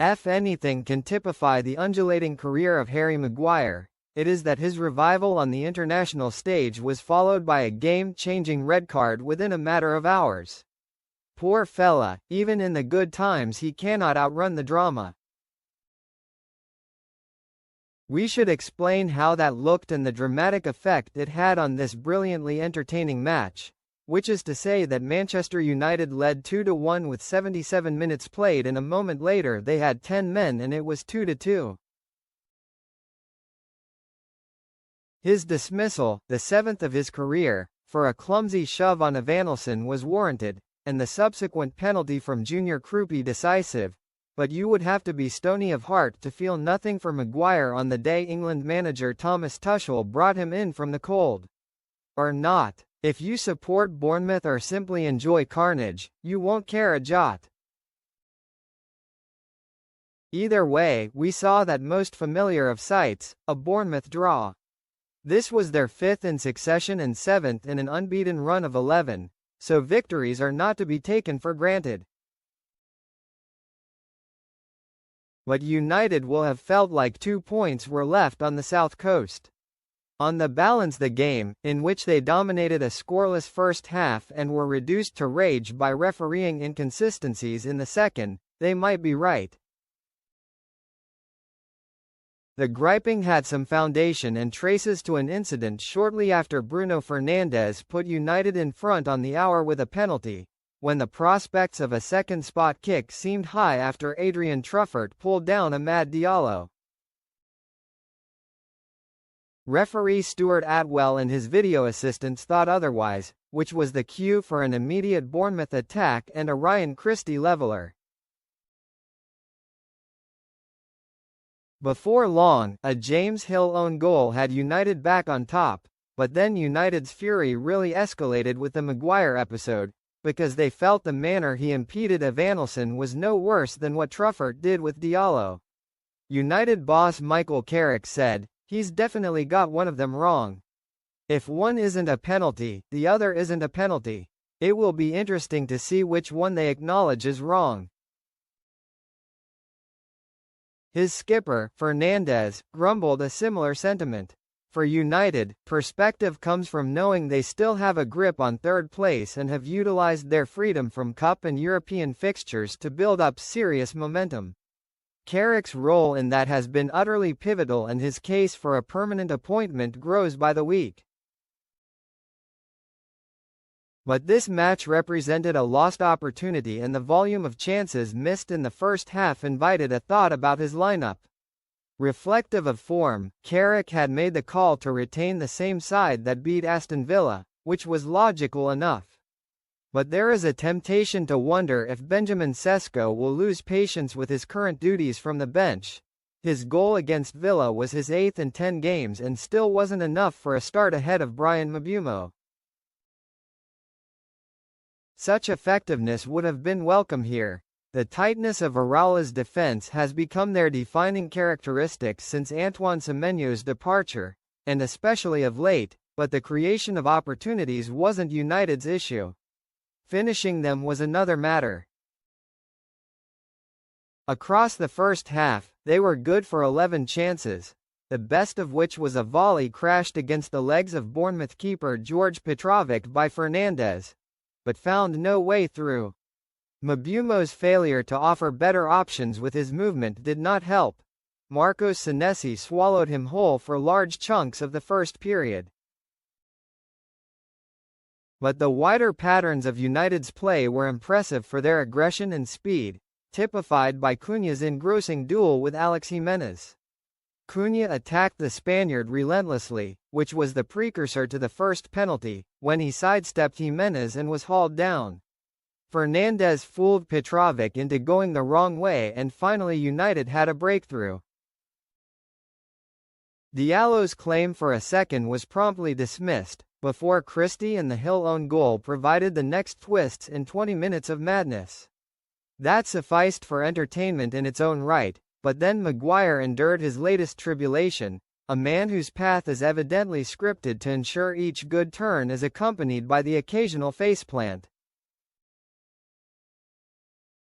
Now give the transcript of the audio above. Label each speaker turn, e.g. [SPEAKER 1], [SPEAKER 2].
[SPEAKER 1] If anything can typify the undulating career of Harry Maguire, it is that his revival on the international stage was followed by a game-changing red card within a matter of hours. Poor fella, even in the good times he cannot outrun the drama. We should explain how that looked and the dramatic effect it had on this brilliantly entertaining match, which is to say that Manchester United led 2-1 with 77 minutes played and a moment later they had 10 men and it was 2-2. His dismissal, the 7th of his career, for a clumsy shove on Evanilson was warranted, and the subsequent penalty from Junior Krupi decisive, but you would have to be stony of heart to feel nothing for Maguire on the day England manager Thomas Tuchel brought him in from the cold. Or not. If you support Bournemouth or simply enjoy carnage, you won't care a jot. Either way, we saw that most familiar of sights, a Bournemouth draw. This was their 5th in succession and 7th in an unbeaten run of 11, so victories are not to be taken for granted. But United will have felt like 2 points were left on the south coast. On the balance the game, in which they dominated a scoreless first half and were reduced to rage by refereeing inconsistencies in the second, they might be right. The griping had some foundation and traces to an incident shortly after Bruno Fernandes put United in front on the hour with a penalty, when the prospects of a second spot kick seemed high after Adrian Truffert pulled down Amad Diallo. Referee Stuart Atwell and his video assistants thought otherwise, which was the cue for an immediate Bournemouth attack and a Ryan Christie leveller. Before long, a James Hill own goal had United back on top, but then United's fury really escalated with the Maguire episode, because they felt the manner he impeded Evanilson was no worse than what Truffert did with Diallo. United boss Michael Carrick said, "He's definitely got one of them wrong. If one isn't a penalty, the other isn't a penalty. It will be interesting to see which one they acknowledge is wrong." His skipper, Fernandes, grumbled a similar sentiment. For United, perspective comes from knowing they still have a grip on third place and have utilized their freedom from Cup and European fixtures to build up serious momentum. Carrick's role in that has been utterly pivotal and his case for a permanent appointment grows by the week. But this match represented a lost opportunity and the volume of chances missed in the first half invited a thought about his lineup. Reflective of form, Carrick had made the call to retain the same side that beat Aston Villa, which was logical enough. But there is a temptation to wonder if Benjamin Sesko will lose patience with his current duties from the bench. His goal against Villa was his 8th in 10 games and still wasn't enough for a start ahead of Brian Mbeumo. Such effectiveness would have been welcome here. The tightness of Araújo's defense has become their defining characteristic since Antoine Semenyo's departure, and especially of late, but the creation of opportunities wasn't United's issue. Finishing them was another matter. Across the first half, they were good for 11 chances, the best of which was a volley crashed against the legs of Bournemouth keeper George Petrovic by Fernandes, but found no way through. Mbeumo's failure to offer better options with his movement did not help. Marcos Senesi swallowed him whole for large chunks of the first period. But the wider patterns of United's play were impressive for their aggression and speed, typified by Cunha's engrossing duel with Alex Jimenez. Cunha attacked the Spaniard relentlessly, which was the precursor to the first penalty, when he sidestepped Jimenez and was hauled down. Fernandes fooled Petrovic into going the wrong way and finally United had a breakthrough. Diallo's claim for a second was promptly dismissed, before Christie and the Hill own goal provided the next twists in 20 minutes of madness. That sufficed for entertainment in its own right, but then Maguire endured his latest tribulation, a man whose path is evidently scripted to ensure each good turn is accompanied by the occasional faceplant.